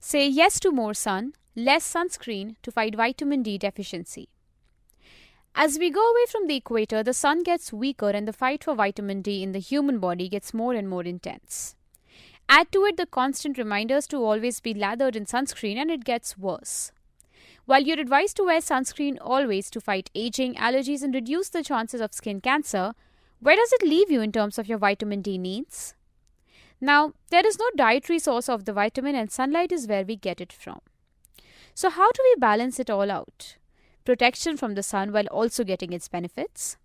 Say yes to more sun, less sunscreen to fight vitamin D deficiency. As we go away from the equator, the sun gets weaker and the fight for vitamin D in the human body gets more and more intense. Add to it the constant reminders to always be lathered in sunscreen and it gets worse. While you're advised to wear sunscreen always to fight aging, allergies, and reduce the chances of skin cancer, where does it leave you in terms of your vitamin D needs? Now, there is no dietary source of the vitamin and sunlight is where we get it from. So how do we balance it all out? Protection from the sun while also getting its benefits?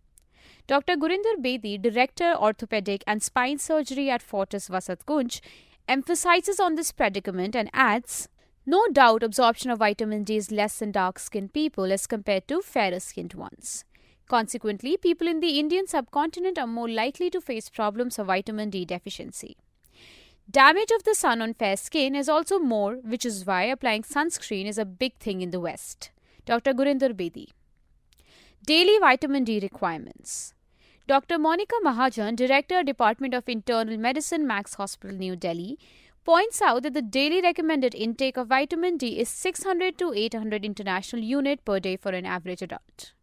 Dr. Gurinder Bedi, Director Orthopedic and Spine Surgery at Fortis Vasat Kunj, emphasizes on this predicament and adds, no doubt absorption of vitamin D is less in dark-skinned people as compared to fairer-skinned ones. Consequently, people in the Indian subcontinent are more likely to face problems of vitamin D deficiency. Damage of the sun on fair skin is also more, which is why applying sunscreen is a big thing in the West. Dr. Gurinder Bedi. Daily vitamin D requirements. Dr. Monica Mahajan, Director, Department of Internal Medicine, Max Hospital, New Delhi, points out that the daily recommended intake of vitamin D is 600 to 800 international unit per day for an average adult.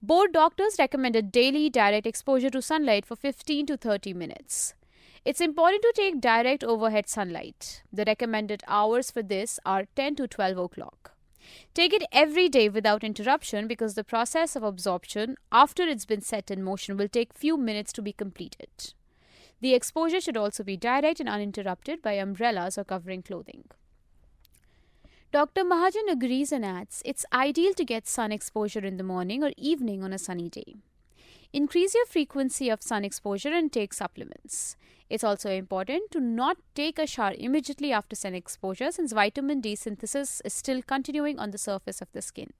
Board doctors recommended daily direct exposure to sunlight for 15 to 30 minutes. It's important to take direct overhead sunlight. The recommended hours for this are 10 to 12 o'clock. Take it every day without interruption because the process of absorption after it's been set in motion will take few minutes to be completed. The exposure should also be direct and uninterrupted by umbrellas or covering clothing. Dr. Mahajan agrees and adds, it's ideal to get sun exposure in the morning or evening on a sunny day. Increase your frequency of sun exposure and take supplements. It's also important to not take a shower immediately after sun exposure since vitamin D synthesis is still continuing on the surface of the skin.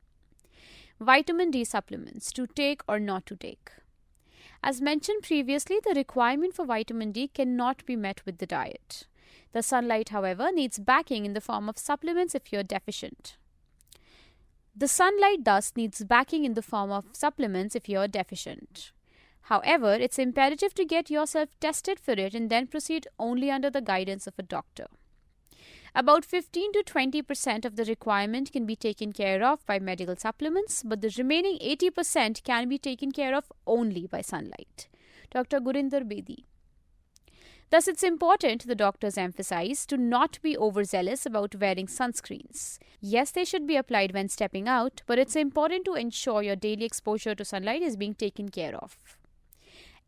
Vitamin D supplements to take or not to take. As mentioned previously, the requirement for vitamin D cannot be met with the diet. The sunlight, however, needs backing in the form of supplements if you're deficient. The sunlight thus needs backing in the form of supplements if you're deficient. However, it's imperative to get yourself tested for it and then proceed only under the guidance of a doctor. About 15 to 20% of the requirement can be taken care of by medical supplements, but the remaining 80% can be taken care of only by sunlight. Dr. Gurinder Bedi. Thus, it's important, the doctors emphasize, to not be overzealous about wearing sunscreens. Yes, they should be applied when stepping out, but it's important to ensure your daily exposure to sunlight is being taken care of.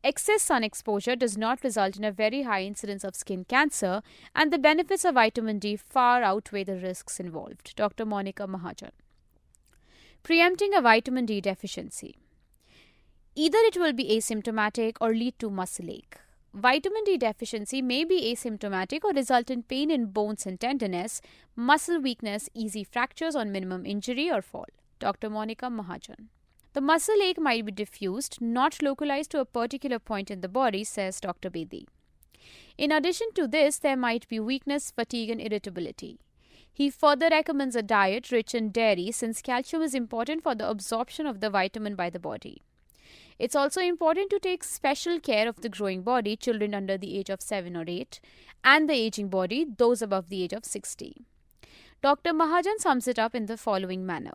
Excess sun exposure does not result in a very high incidence of skin cancer, and the benefits of vitamin D far outweigh the risks involved. Dr. Monica Mahajan. Preempting a vitamin D deficiency. Either it will be asymptomatic or lead to muscle ache. Vitamin D deficiency may be asymptomatic or result in pain in bones and tenderness, muscle weakness, easy fractures on minimum injury or fall. Dr. Monica Mahajan. The muscle ache might be diffused, not localized to a particular point in the body, says Dr. Bedi. In addition to this, there might be weakness, fatigue, and irritability. He further recommends a diet rich in dairy since calcium is important for the absorption of the vitamin by the body. It's also important to take special care of the growing body, children under the age of 7 or 8, and the aging body, those above the age of 60. Dr. Mahajan sums it up in the following manner.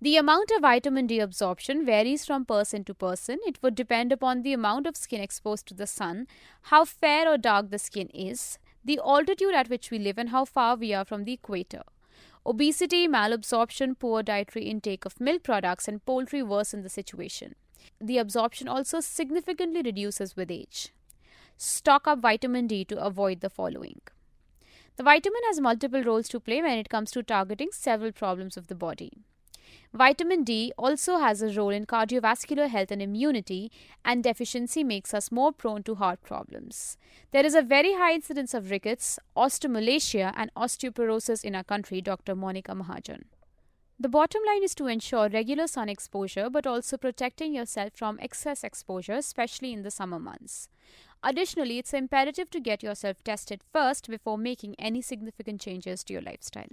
The amount of vitamin D absorption varies from person to person. It would depend upon the amount of skin exposed to the sun, how fair or dark the skin is, the altitude at which we live, and how far we are from the equator. Obesity, malabsorption, poor dietary intake of milk products, and poultry worsen the situation. The absorption also significantly reduces with age. Stock up vitamin D to avoid the following. The vitamin has multiple roles to play when it comes to targeting several problems of the body. Vitamin D also has a role in cardiovascular health and immunity, and deficiency makes us more prone to heart problems. There is a very high incidence of rickets, osteomalacia, and osteoporosis in our country, Dr. Monica Mahajan. The bottom line is to ensure regular sun exposure, but also protecting yourself from excess exposure, especially in the summer months. Additionally, it's imperative to get yourself tested first before making any significant changes to your lifestyle.